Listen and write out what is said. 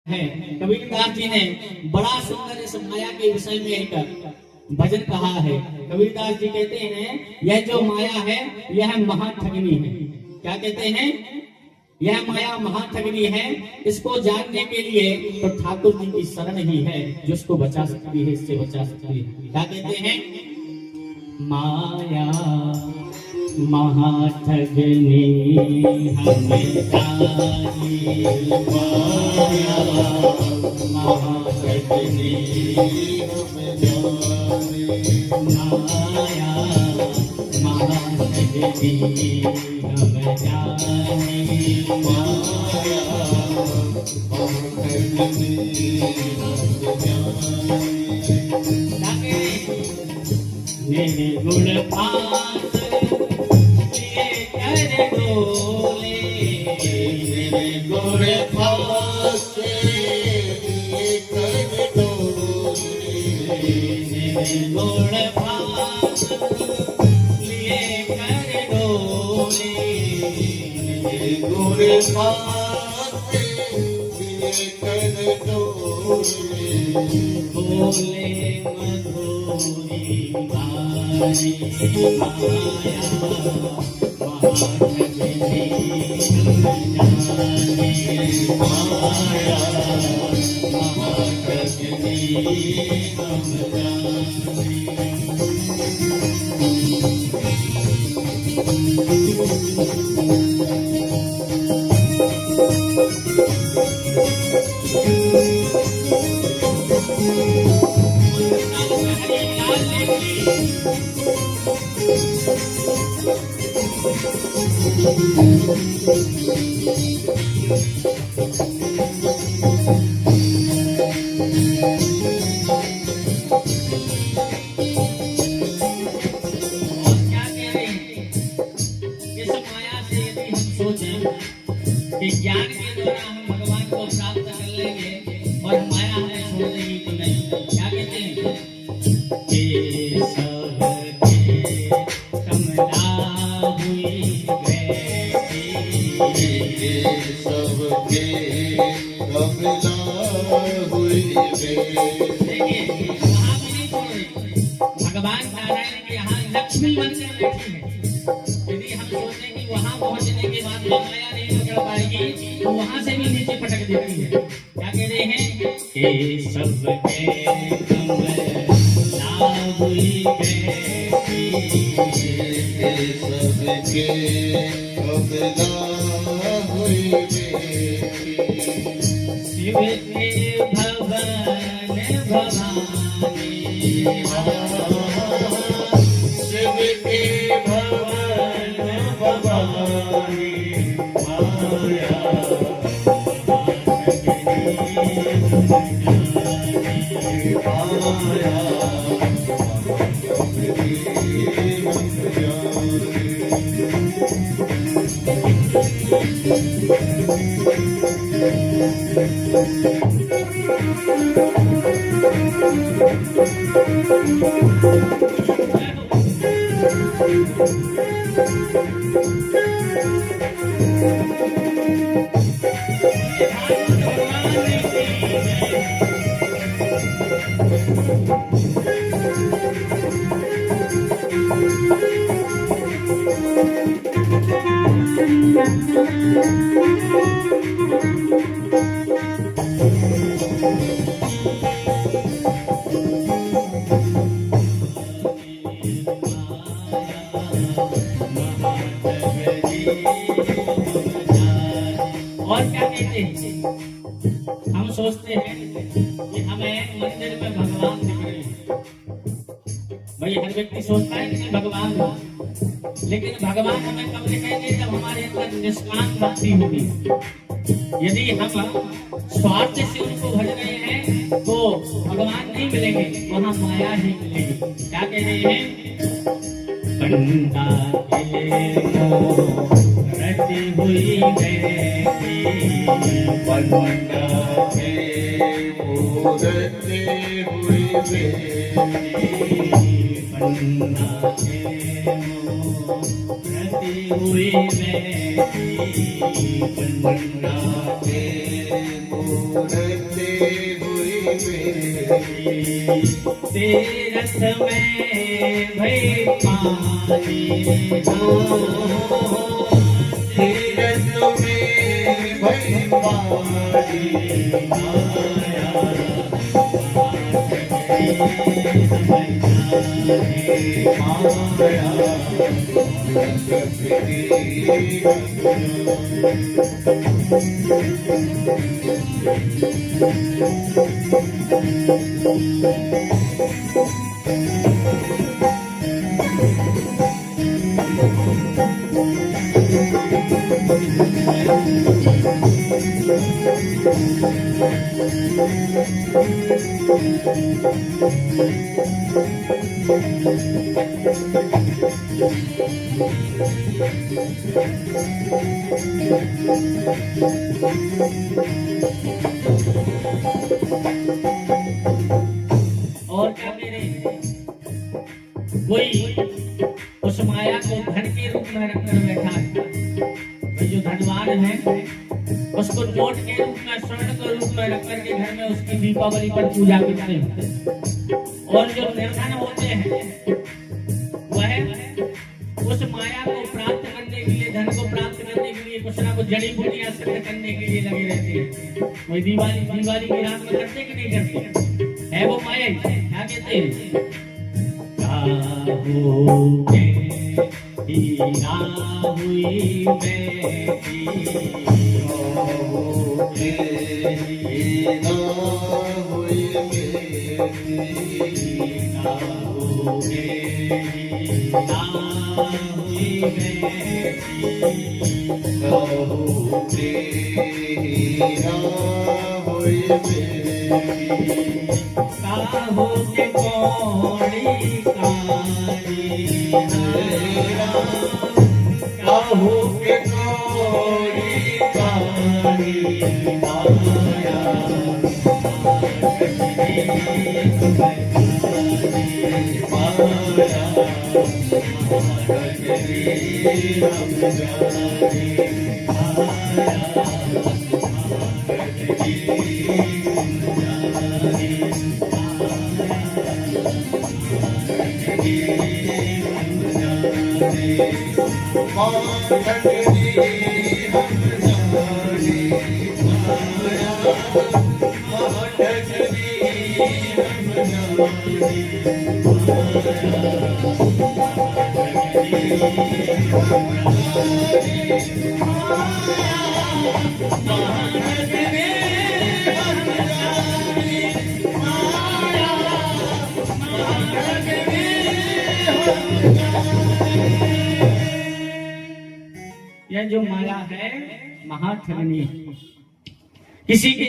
है। कबीरदास जी ने बड़ा सुंदर इस माया के विषय में एक भजन कहा है। कबीरदास जी कहते हैं यह जो माया है यह महाठगनी है। क्या कहते हैं? यह माया महाठगनी है। इसको जानने के लिए तो ठाकुर जी की शरण ही है जो इसको बचा सकती है, इससे बचा सकती है। क्या कहते हैं? माया महाठगनी हमें जानी, माया महाठगनी हमें जानी, माया महाठगनी हमें जानी, माया महाठगनी हमें जानी। मेरे गुण पास डोले, मेरे गुण पास डोले, मेरे गुण पास लिए कर डोले, मेरे गुण पास लिए कर डोले, बोले मधुरी बारी माया महाठगनी हम जाने। कि ज्ञान के द्वारा हम भगवान को प्राप्त कर लेंगे और माया हमें छोड़ देगी तो नहीं। क्या कहते हैं? के सबके कमला हुई बैठी, के सबके कमला हुई बैठी। देखिए वहाँ भी नहीं छोड़ रही, भगवान नारायण के यहाँ लक्ष्मी बनकर बैठी है। यदि हम सोचें कि वहाँ पहुँचने के बाद माया नहीं पकड़ पाएगी तो वहाँ से भी नीचे पटक देती है। क्या कह रहे हैं? के सबके कमला हुई बैठी, के सबके कमला हुई बैठी, शिव के भवन भवानी, शिव के भवन भवानी, माया और क्या कहते हैं? हम सोचते हैं कि हमें मंदिर में भगवान दिख रहे हैं। भाई हर व्यक्ति सोचता है कि भगवान हो, लेकिन भगवान हमें कब दिखेंगे? जब हमारे अंदर निष्काम भक्ति होगी। यदि हम स्वार्थ से उनको भज रहे हैं तो भगवान नहीं मिलेंगे, वहाँ माया ही मिलेगी। क्या कह रहे हैं? बंदा रची हुई बैठी, बंदा रची हुई बैठी, बंदा रची हुई बैठी, बंदा मूरते हुई मेरी, तीरथ में भई पानी हो, तीरथ में भई पानी, माया और क्या कह रहे हैं? कोई उस माया को धन के रूप में रखकर बैठा है, कोई जो धनवान है उसको नोट के रूप में, स्वर्ण के रूप में रख करके घर में उसकी दीपावली पर पूजा करते हैं। और जो निर्धन होते हैं वह उस माया को प्राप्त करने के लिए, धन को प्राप्त करने के लिए कुछ ना कुछ जड़ी बूटियां सिद्ध करने के लिए लगे रहते हैं। वही दिवाली की रात में करते कि नहीं करते? है वो माया ही। क्या कहते हैं? हीरा हुई बेटी, हीरा हुई मेरी, हीरा हुई बेटी, हीरा हुई मेरी, काहो के कौड़ी कारी, काहू के कौड़ी कारी, माया यह जो माया है महाठगनी, किसी के